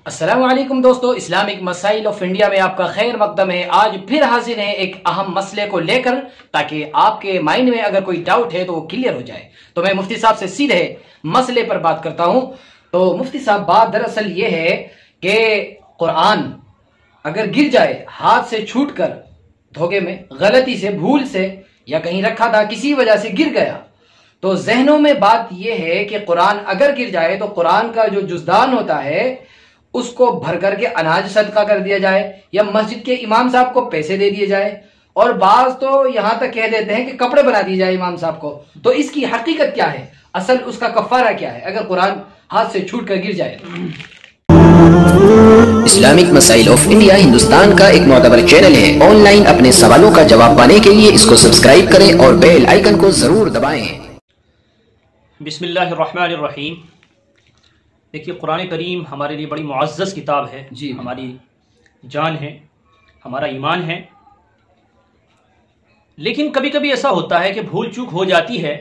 अस्सलामुअलैकुम दोस्तों, इस्लामिक मसाइल ऑफ इंडिया में आपका खैर मकदम है। आज फिर हाजिर है एक अहम मसले को लेकर, ताकि आपके माइंड में अगर कोई डाउट है तो वो क्लियर हो जाए। तो मैं मुफ्ती साहब से सीधे मसले पर बात करता हूं। तो मुफ्ती साहब, बात दरअसल ये है कि कुरान अगर गिर जाए, हाथ से छूट कर, धोखे में, गलती से, भूल से, या कहीं रखा था किसी वजह से गिर गया, तो जहनों में बात यह है कि कुरान अगर गिर जाए तो कुरान का जो जुज़दान होता है उसको भर करके अनाज सदका कर दिया जाए, या मस्जिद के इमाम साहब को पैसे दे दिए जाए, और बाज तो यहां तक कह देते हैं कि कपड़े बना दिए जाए इमाम साहब को। तो इसकी हकीकत क्या है, असल उसका कफारा क्या है अगर कुरान हाथ से छूट कर गिर जाए? इस्लामिक मसाइल ऑफ इंडिया हिंदुस्तान का एक मोतबर चैनल है। ऑनलाइन अपने सवालों का जवाब पाने के लिए इसको सब्सक्राइब करें और बेल आइकन को जरूर दबाएं। बिस्मिल्लाहिर्रहमानिर्रहीम। देखिए, कुरान करीम हमारे लिए बड़ी मुअज़्ज़ज़ किताब है जी, हमारी जान है, हमारा ईमान है। लेकिन कभी कभी ऐसा होता है कि भूल चूक हो जाती है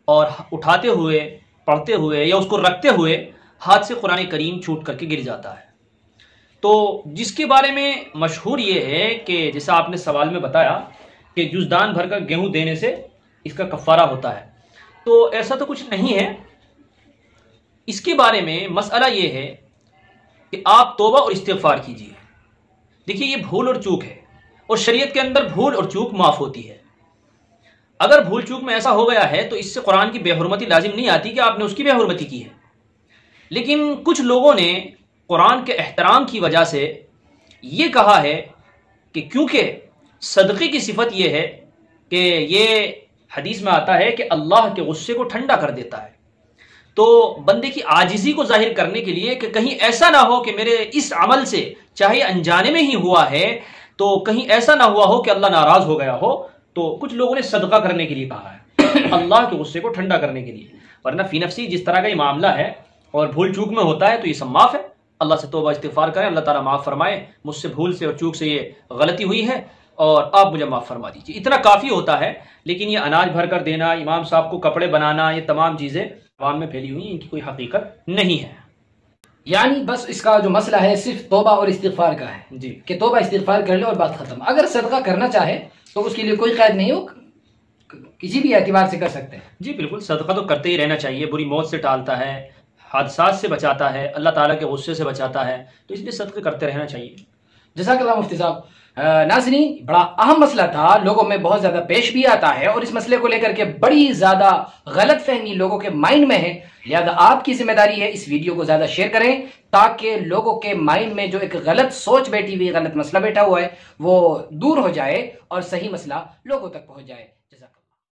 और उठाते हुए, पढ़ते हुए या उसको रखते हुए हाथ से कुरान करीम छूट करके गिर जाता है। तो जिसके बारे में मशहूर ये है कि जैसा आपने सवाल में बताया कि जुज़दान भरकर गेहूं देने से इसका कफ़ारा होता है, तो ऐसा तो कुछ नहीं है। इसके बारे में मसला ये है कि आप तौबा और इस्तिग़फ़ार कीजिए। देखिए, ये भूल और चूक है और शरीयत के अंदर भूल और चूक माफ़ होती है। अगर भूल चूक में ऐसा हो गया है तो इससे कुरान की बेहुरमती लाजिम नहीं आती कि आपने उसकी बेहुरमती की है। लेकिन कुछ लोगों ने कुरान के एहतराम की वजह से ये कहा है कि क्योंकि सदक़े की सिफत ये है कि ये हदीस में आता है कि अल्लाह के गुस्से को ठंडा कर देता है, तो बंदे की आजिज़ी को जाहिर करने के लिए कि कहीं ऐसा ना हो कि मेरे इस अमल से, चाहे अनजाने में ही हुआ है, तो कहीं ऐसा ना हुआ हो कि अल्लाह नाराज हो गया हो, तो कुछ लोगों ने सदका करने के लिए कहा है अल्लाह के गुस्से को ठंडा करने के लिए। वरना फी नफ्सी जिस तरह का ये मामला है और भूल चूक में होता है तो ये सब माफ़ है। अल्लाह से तौबा इस्तिग़फ़ार करें, अल्लाह ताला माफ़ फरमाए, मुझसे भूल से और चूक से ये गलती हुई है और आप मुझे माफ़ फरमा दीजिए, इतना काफ़ी होता है। लेकिन ये अनाज भर कर देना, इमाम साहब को कपड़े बनाना, ये तमाम चीज़ें अवाम में फैली हुई हैं, इनकी कोई हकीकत नहीं है। यानी बस इसका जो मसला है सिर्फ तौबा और इस्तिग़फ़ार का है जी, कि तौबा इस्तिग़फ़ार कर ले और बात खत्म। अगर सदका करना चाहे तो उसके लिए कोई कैद नहीं हो, किसी भी एतबार से कर सकते हैं। जी बिल्कुल, सदका तो करते ही रहना चाहिए। बुरी मौत से टालता है, हादसात से बचाता है, अल्लाह ताला के गुस्से से बचाता है, तो इसलिए सदका करते रहना चाहिए। जज़ाकल्लाह मुफ्ती साहब। नाज़रीन, बड़ा अहम मसला था, लोगों में बहुत ज्यादा पेश भी आता है और इस मसले को लेकर के बड़ी ज्यादा गलत फहमी लोगों के माइंड में है। लिहाजा आपकी जिम्मेदारी है इस वीडियो को ज्यादा शेयर करें, ताकि लोगों के माइंड में जो एक गलत सोच बैठी हुई, गलत मसला बैठा हुआ है, वो दूर हो जाए और सही मसला लोगों तक पहुंच जाए। जज़ाकल्लाह।